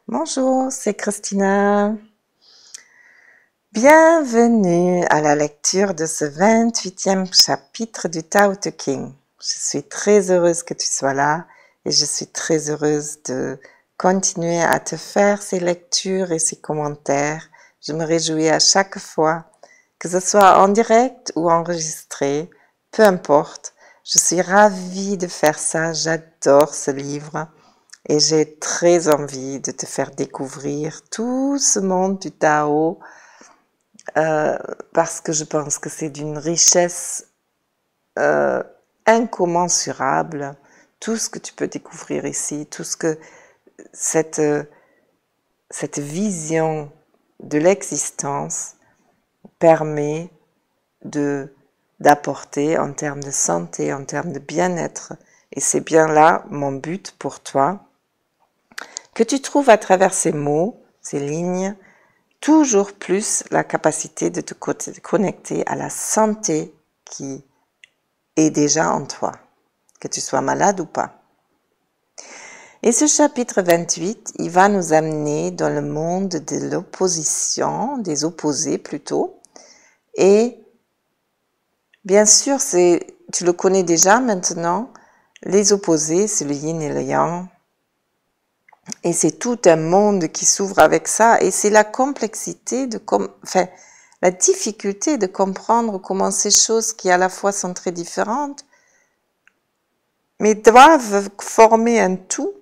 Bonjour, c'est Christina. Bienvenue à la lecture de ce 28e chapitre du Tao Te Ching. Je suis très heureuse que tu sois là et je suis très heureuse de continuer à te faire ces lectures et ces commentaires. Je me réjouis à chaque fois, que ce soit en direct ou enregistré, peu importe. Je suis ravie de faire ça, j'adore ce livre. Et j'ai très envie de te faire découvrir tout ce monde du Tao parce que je pense que c'est d'une richesse incommensurable. Tout ce que tu peux découvrir ici, tout ce que cette vision de l'existence permet d'apporter en termes de santé, en termes de bien-être. Et c'est bien là mon but pour toi. Que tu trouves à travers ces mots, ces lignes, toujours plus la capacité de te connecter à la santé qui est déjà en toi, que tu sois malade ou pas. Et ce chapitre 28, il va nous amener dans le monde de l'opposition, des opposés plutôt. Et bien sûr, tu le connais déjà maintenant, les opposés, c'est le yin et le yang. Et c'est tout un monde qui s'ouvre avec ça, et c'est la complexité la difficulté de comprendre comment ces choses qui à la fois sont très différentes, mais doivent former un tout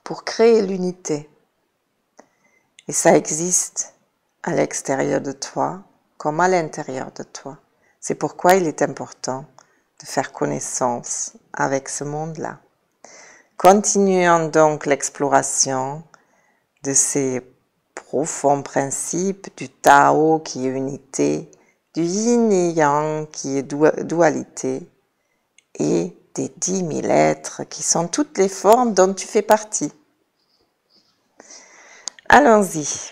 pour créer l'unité. Et ça existe à l'extérieur de toi comme à l'intérieur de toi. C'est pourquoi il est important de faire connaissance avec ce monde-là. Continuons donc l'exploration de ces profonds principes du Tao qui est unité, du Yin et Yang qui est dualité, et des 10 000 êtres qui sont toutes les formes dont tu fais partie. Allons-y.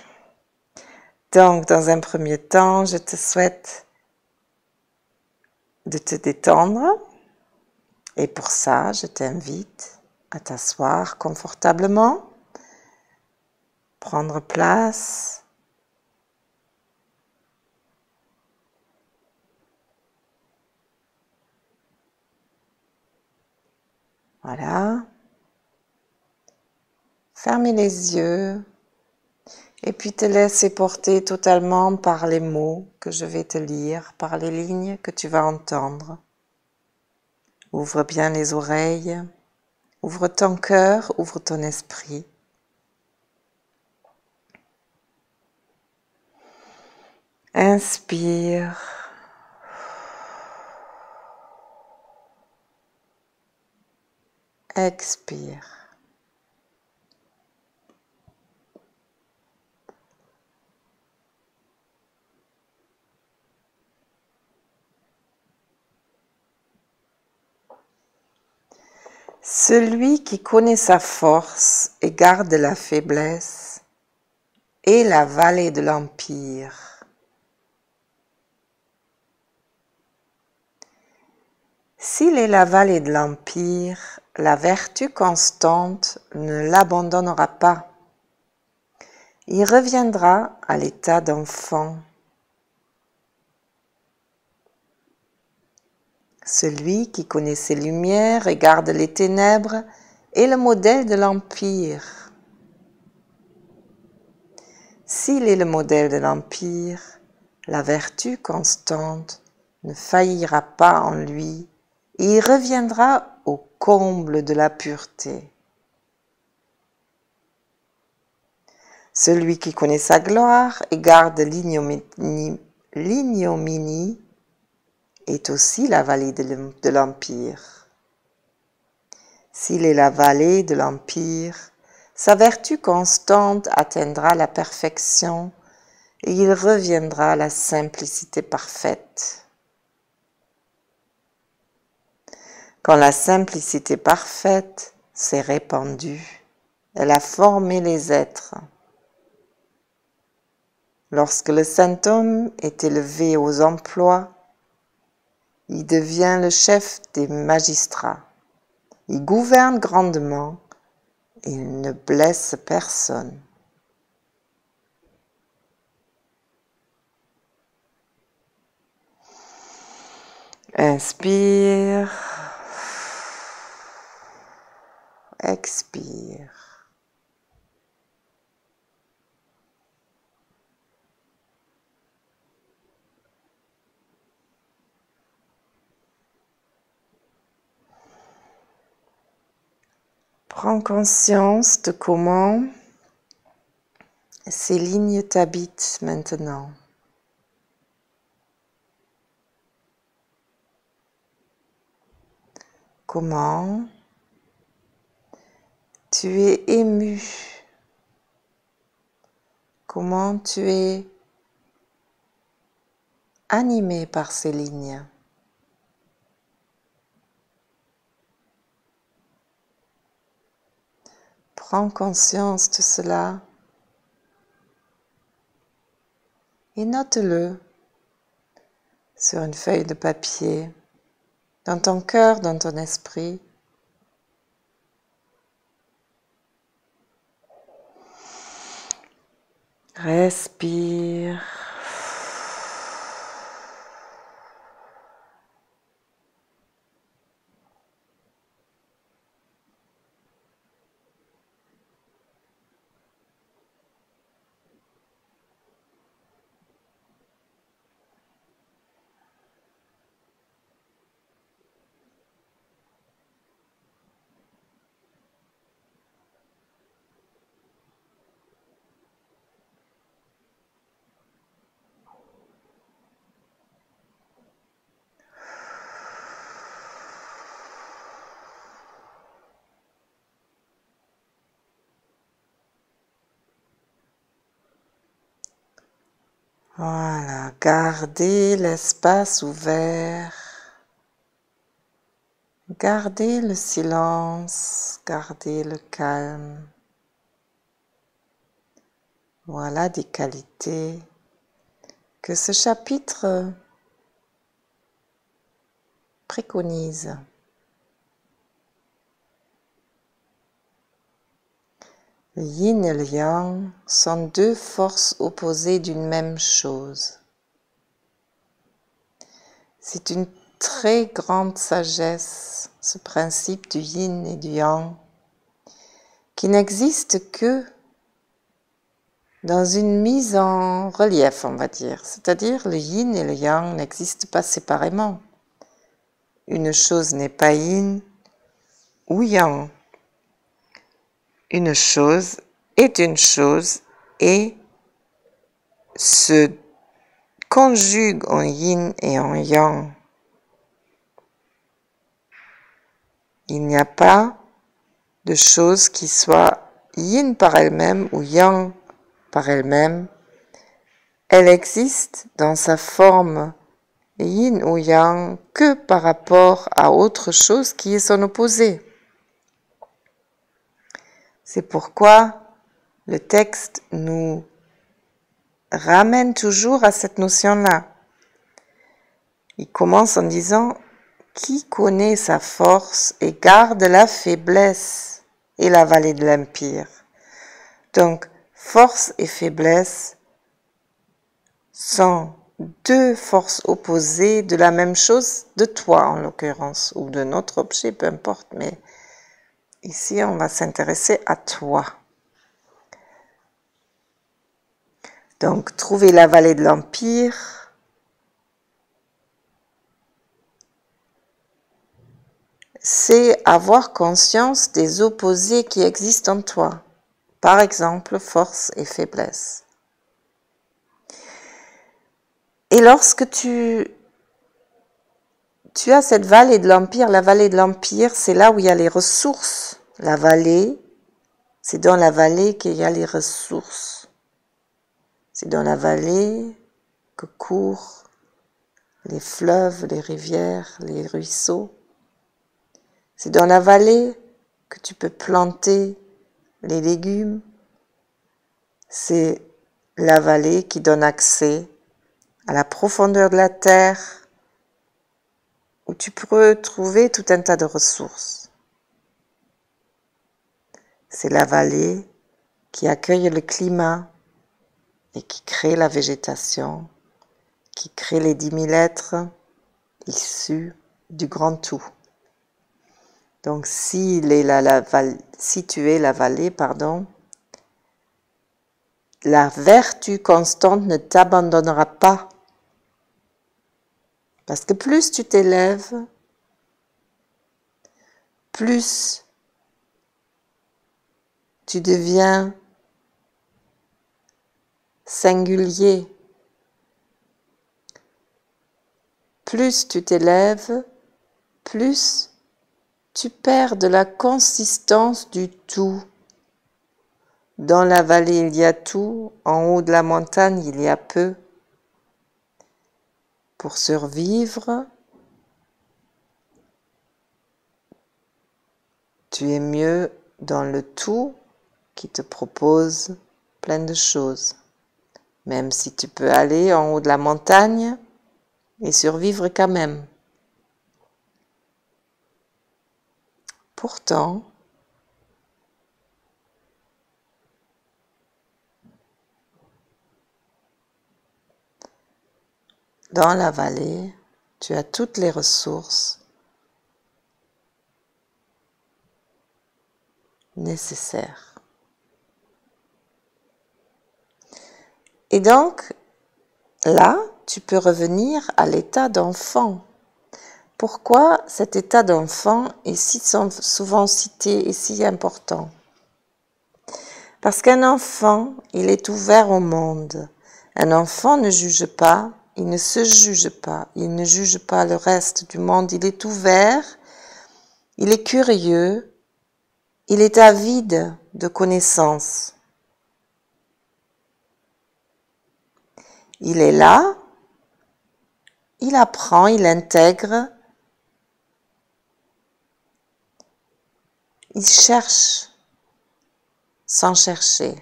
Donc, dans un premier temps, je te souhaite de te détendre, et pour ça, je t'invite à t'asseoir confortablement, prendre place. Voilà. Fermez les yeux et puis te laisser porter totalement par les mots que je vais te lire, par les lignes que tu vas entendre. Ouvre bien les oreilles, ouvre ton cœur, ouvre ton esprit. Inspire. Expire. Celui qui connaît sa force et garde la faiblesse est la vallée de l'Empire. S'il est la vallée de l'Empire, la vertu constante ne l'abandonnera pas. Il reviendra à l'état d'enfant. Celui qui connaît ses lumières et garde les ténèbres est le modèle de l'Empire. S'il est le modèle de l'Empire, la vertu constante ne faillira pas en lui et il reviendra au comble de la pureté. Celui qui connaît sa gloire et garde l'ignominie est aussi la vallée de l'Empire. S'il est la vallée de l'Empire, sa vertu constante atteindra la perfection et il reviendra à la simplicité parfaite. Quand la simplicité parfaite s'est répandue, elle a formé les êtres. Lorsque le saint homme est élevé aux emplois, il devient le chef des magistrats. Il gouverne grandement Il ne blesse personne. Inspire. Expire. Prends conscience de comment ces lignes t'habitent maintenant. Comment tu es ému. Comment tu es animé par ces lignes. Prends conscience de cela et note-le sur une feuille de papier, dans ton cœur, dans ton esprit. Respire. Voilà, gardez l'espace ouvert, gardez le silence, gardez le calme. Voilà des qualités que ce chapitre préconise. Le yin et le yang sont deux forces opposées d'une même chose. C'est une très grande sagesse, ce principe du yin et du yang, qui n'existe que dans une mise en relief, on va dire. C'est-à-dire, le yin et le yang n'existent pas séparément. Une chose n'est pas yin ou yang. Une chose est une chose et se conjugue en yin et en yang. Il n'y a pas de chose qui soit yin par elle-même ou yang par elle-même. Elle existe dans sa forme yin ou yang que par rapport à autre chose qui est son opposé. C'est pourquoi le texte nous ramène toujours à cette notion-là. Il commence en disant « Qui connaît sa force et garde la faiblesse et la vallée de l'Empire ?» Donc, force et faiblesse sont deux forces opposées de la même chose, de toi en l'occurrence, ou de notre objet, peu importe, mais ici on va s'intéresser à toi. Donc, trouver la vallée de l'Empire, c'est avoir conscience des opposés qui existent en toi. Par exemple, force et faiblesse. Et lorsque tu as cette vallée de l'Empire, la vallée de l'Empire, c'est là où il y a les ressources. La vallée, c'est dans la vallée qu'il y a les ressources. C'est dans la vallée que courent les fleuves, les rivières, les ruisseaux. C'est dans la vallée que tu peux planter les légumes. C'est la vallée qui donne accès à la profondeur de la terre, où tu peux trouver tout un tas de ressources. c'est la vallée qui accueille le climat et qui crée la végétation, qui crée les 10 000 êtres issus du grand tout. Donc si tu es la vallée, la vertu constante ne t'abandonnera pas. Parce que plus tu t'élèves, plus tu deviens singulier. Plus tu t'élèves, plus tu perds de la consistance du tout. Dans la vallée, il y a tout. En haut de la montagne, il y a peu. Pour survivre, tu es mieux dans le tout qui te propose plein de choses. Même si tu peux aller en haut de la montagne et survivre quand même. Pourtant, dans la vallée, tu as toutes les ressources nécessaires. Et donc, là, tu peux revenir à l'état d'enfant. Pourquoi cet état d'enfant est si souvent cité et si important? Parce qu'un enfant, il est ouvert au monde. Un enfant ne juge pas, il ne se juge pas, il ne juge pas le reste du monde. Il est ouvert, il est curieux, il est avide de connaissances. Il est là, il apprend, il intègre, il cherche sans chercher.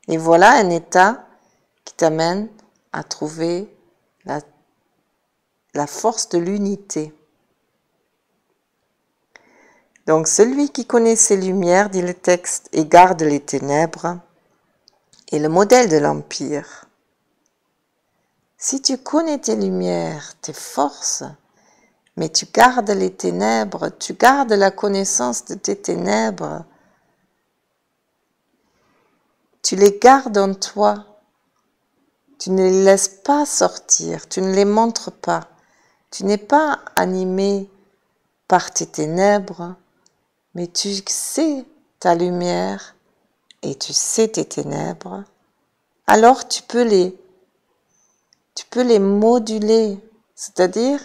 Et voilà un état qui t'amène à trouver la force de l'unité. Donc celui qui connaît ses lumières, dit le texte, et garde les ténèbres, est le modèle de l'Empire. Si tu connais tes lumières, tes forces, mais tu gardes les ténèbres, tu gardes la connaissance de tes ténèbres, tu les gardes en toi, tu ne les laisses pas sortir, tu ne les montres pas, tu n'es pas animé par tes ténèbres, mais tu sais ta lumière et tu sais tes ténèbres, alors tu peux les moduler. C'est-à-dire,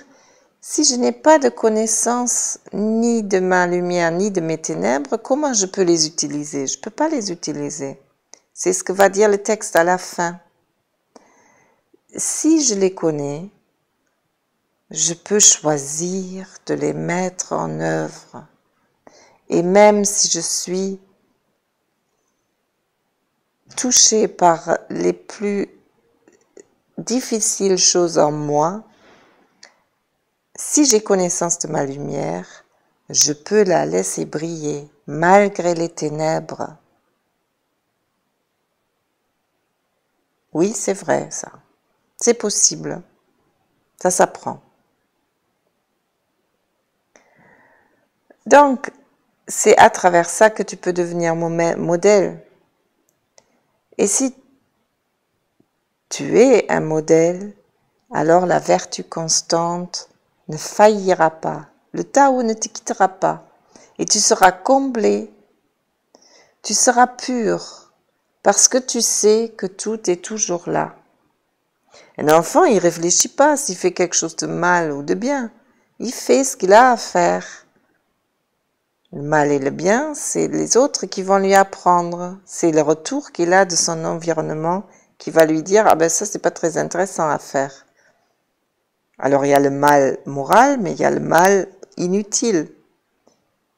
si je n'ai pas de connaissance ni de ma lumière ni de mes ténèbres, comment je peux les utiliser? Je ne peux pas les utiliser. C'est ce que va dire le texte à la fin. Si je les connais, je peux choisir de les mettre en œuvre. Et même si je suis touchée par les plus difficiles choses en moi, si j'ai connaissance de ma lumière, je peux la laisser briller malgré les ténèbres. Oui, c'est vrai ça. C'est possible. Ça s'apprend. Donc, c'est à travers ça que tu peux devenir mon modèle. Et si tu es un modèle, alors la vertu constante ne faillira pas. Le Tao ne te quittera pas. Et tu seras comblé. Tu seras pur. Parce que tu sais que tout est toujours là. Un enfant, il ne réfléchit pas s'il fait quelque chose de mal ou de bien. Il fait ce qu'il a à faire. Le mal et le bien, c'est les autres qui vont lui apprendre. C'est le retour qu'il a de son environnement qui va lui dire « Ah ben ça, c'est pas très intéressant à faire. » Alors il y a le mal moral, mais il y a le mal inutile.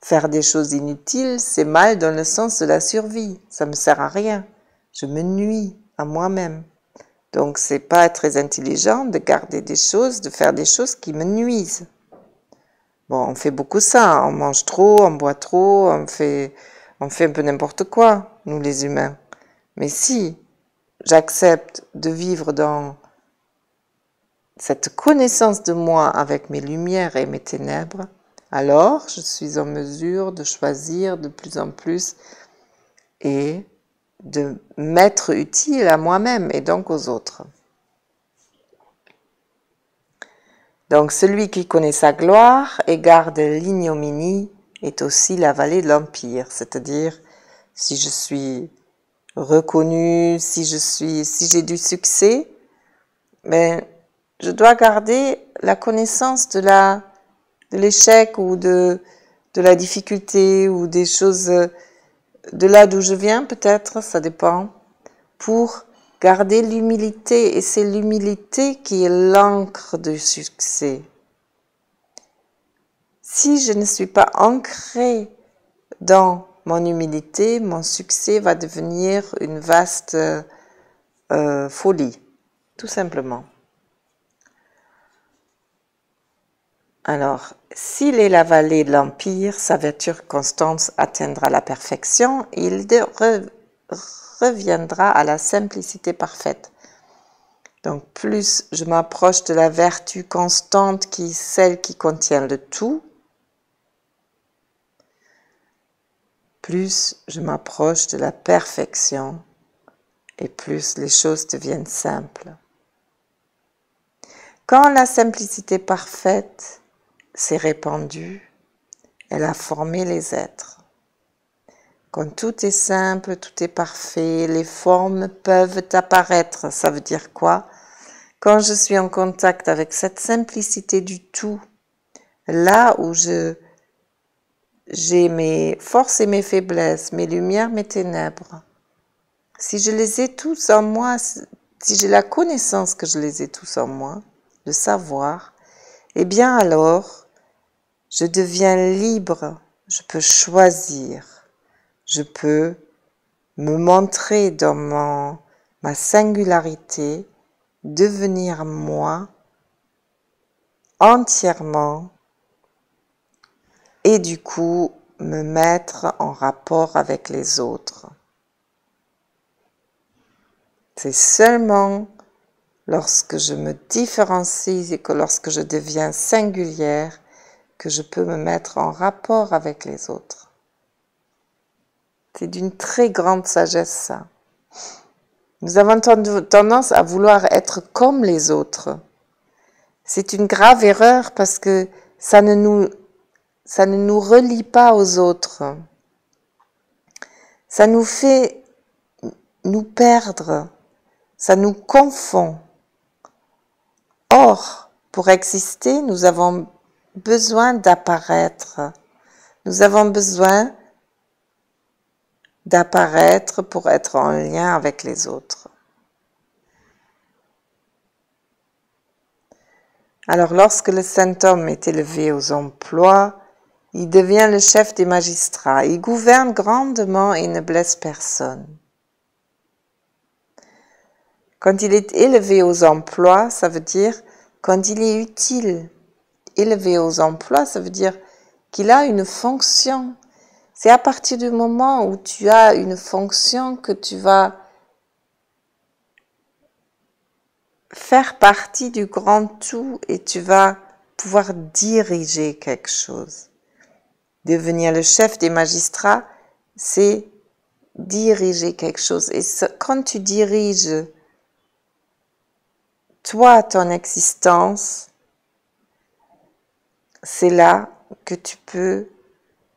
Faire des choses inutiles, c'est mal dans le sens de la survie. Ça me sert à rien. Je me nuis à moi-même. Donc c'est pas très intelligent de garder des choses, de faire des choses qui me nuisent. Bon, on fait beaucoup ça, on mange trop, on boit trop, on fait On fait un peu n'importe quoi, nous les humains. Mais si j'accepte de vivre dans cette connaissance de moi avec mes lumières et mes ténèbres, alors je suis en mesure de choisir de plus en plus et de m'être utile à moi-même et donc aux autres. Donc celui qui connaît sa gloire et garde l'ignominie est aussi la vallée de l'empire, c'est-à-dire si je suis reconnu, si j'ai du succès, mais je dois garder la connaissance de l'échec ou de la difficulté ou des choses de là d'où je viens peut-être, ça dépend, pour garder l'humilité, et c'est l'humilité qui est l'encre du succès. Si je ne suis pas ancrée dans mon humilité, mon succès va devenir une vaste folie, tout simplement. Alors, s'il est la vallée de l'empire, sa vertu constante atteindra la perfection, il reviendra à la simplicité parfaite. Donc, plus je m'approche de la vertu constante qui est celle qui contient le tout, plus je m'approche de la perfection et plus les choses deviennent simples. Quand la simplicité parfaite s'est répandue, elle a formé les êtres. Quand tout est simple, tout est parfait, les formes peuvent apparaître. Ça veut dire quoi? Quand je suis en contact avec cette simplicité du tout, là où j'ai mes forces et mes faiblesses, mes lumières, mes ténèbres, si je les ai tous en moi, si j'ai la connaissance que je les ai tous en moi, le savoir, eh bien alors, je deviens libre, je peux choisir, je peux me montrer dans ma singularité, devenir moi entièrement et du coup me mettre en rapport avec les autres. C'est seulement lorsque je me différencie et que lorsque je deviens singulière que je peux me mettre en rapport avec les autres. C'est d'une très grande sagesse, ça. Nous avons tendance à vouloir être comme les autres. C'est une grave erreur parce que ça ne nous relie pas aux autres. Ça nous fait nous perdre. Ça nous confond. Or, pour exister, nous avons besoin d'apparaître. Nous avons besoin d'apparaître pour être en lien avec les autres. Alors, lorsque le saint homme est élevé aux emplois, il devient le chef des magistrats. Il gouverne grandement et ne blesse personne. Quand il est élevé aux emplois, ça veut dire quand il est utile. Élevé aux emplois, ça veut dire qu'il a une fonction. C'est à partir du moment où tu as une fonction que tu vas faire partie du grand tout et tu vas pouvoir diriger quelque chose. Devenir le chef des magistrats, c'est diriger quelque chose. Et quand tu diriges toi, ton existence, c'est là que tu peux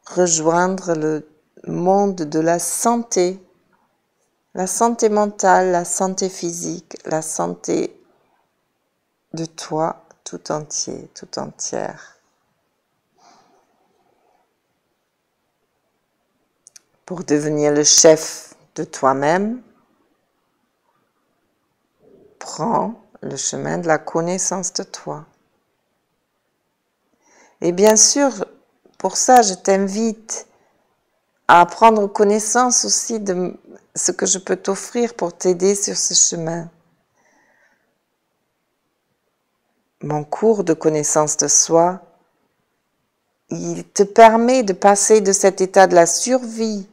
rejoindre le monde de la santé mentale, la santé physique, la santé de toi tout entier, tout entière. Pour devenir le chef de toi-même, prends le chemin de la connaissance de toi. Et bien sûr, pour ça, je t'invite à prendre connaissance aussi de ce que je peux t'offrir pour t'aider sur ce chemin. Mon cours de connaissance de soi, il te permet de passer de cet état de la survie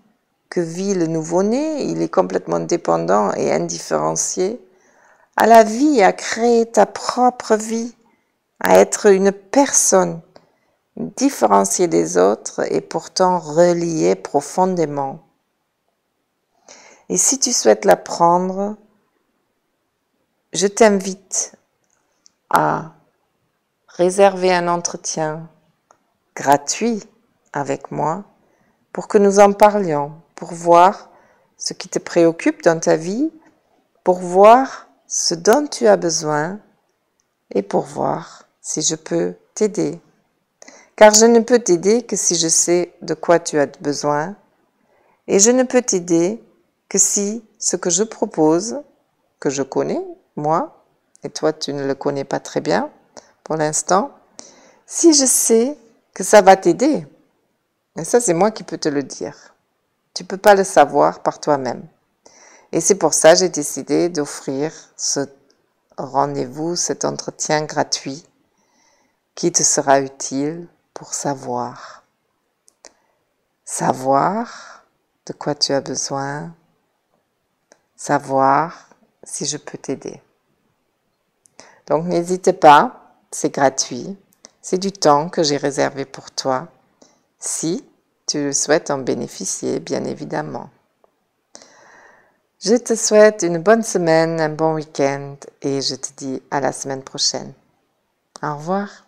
que vit le nouveau-né, il est complètement dépendant et indifférencié, à la vie, à créer ta propre vie, à être une personne différenciée des autres et pourtant reliée profondément. Et si tu souhaites l'apprendre, je t'invite à réserver un entretien gratuit avec moi pour que nous en parlions, pour voir ce qui te préoccupe dans ta vie, pour voir ce dont tu as besoin et pour voir si je peux t'aider. Car je ne peux t'aider que si je sais de quoi tu as besoin et je ne peux t'aider que si ce que je propose, que je connais, moi, et toi tu ne le connais pas très bien pour l'instant, si je sais que ça va t'aider. Et ça, c'est moi qui peux te le dire. Tu ne peux pas le savoir par toi-même. Et c'est pour ça que j'ai décidé d'offrir ce rendez-vous, cet entretien gratuit qui te sera utile pour savoir. Savoir de quoi tu as besoin. Savoir si je peux t'aider. Donc n'hésite pas, c'est gratuit. C'est du temps que j'ai réservé pour toi. Si tu souhaites en bénéficier, bien évidemment. Je te souhaite une bonne semaine, un bon week-end et je te dis à la semaine prochaine. Au revoir.